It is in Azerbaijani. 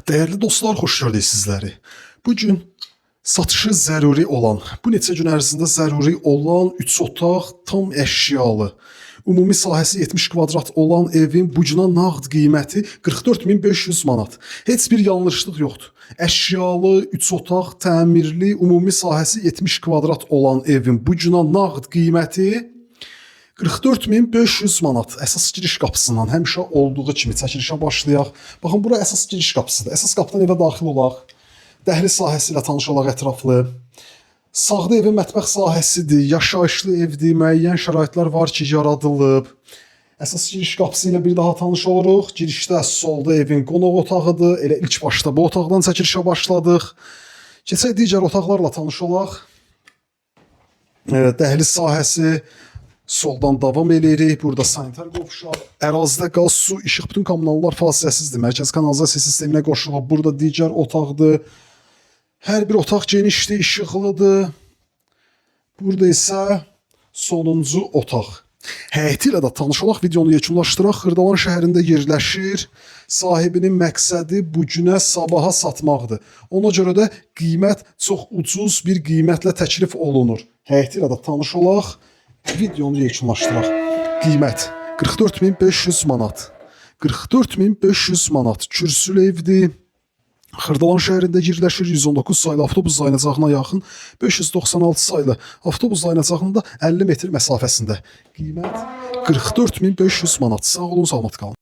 Değerli dostlar, xoş gördük sizləri. Bugün satışı zəruri olan, bu neçə gün ərzində zəruri olan 3 otaq tam əşyalı, ümumi sahəsi 70 kvadrat olan evin bucuna nağd qiyməti 44.500 manat. Heç bir yanlışlıq yoxdur. Əşyalı 3 otaq təmirli, ümumi sahəsi 70 kvadrat olan evin bucuna nağd qiyməti 44.500 manat. Əsas giriş qapısından həmişə olduğu kimi çəkilişə başlayaq. Baxın, bura əsas giriş qapısıdır. Əsas qapıdan evə daxil olaq. Dəhliz sahəsi ilə tanış olaq ətraflı. Sağda evin mətbəx sahəsidir, yaşayışlı evdir, müəyyən şəraitlər var ki, yaradılıb. Əsas giriş qapısı ilə bir daha tanış oluruq. Girişdə solda evin qonaq otağıdır. Elə ilk başda bu otaqdan çəkilişə başladıq. Keçək digər otaqlarla tanış olaq. Dəhliz sahəsi soldan davam edirik. Burada sanitar qovşaq, ərazidə qaz, su, işıq, bütün kommunallar fasiləsizdir. Mərkəzi kanalizasiya sisteminə qoşulub. Burada digər otaqdır. Hər bir otaq genişdir, işıqlıdır. Burada isə sonuncu otaq. Həyəti ilə də tanış olaq, videonu yekunlaşdıraq. Xırdalan şəhərində yerləşir. Sahibinin məqsədi bu günə, sabaha satmaqdır. Ona görə də qiymət çox ucuz bir qiymətlə təklif olunur. Həyəti ilə də tanış olaq. Videonu yekunlaşdıraq. Qiymət 44.500 manat. 44.500 manat. Kürsülü evdir. Xırdalan şəhərində yerləşir. 119 saylı avtobus dayanacağına yaxın, 596 saylı avtobus dayanacağının da 50 metr məsafəsində. Qiymət 44.500 manat. Sağ olun, salamat qalın.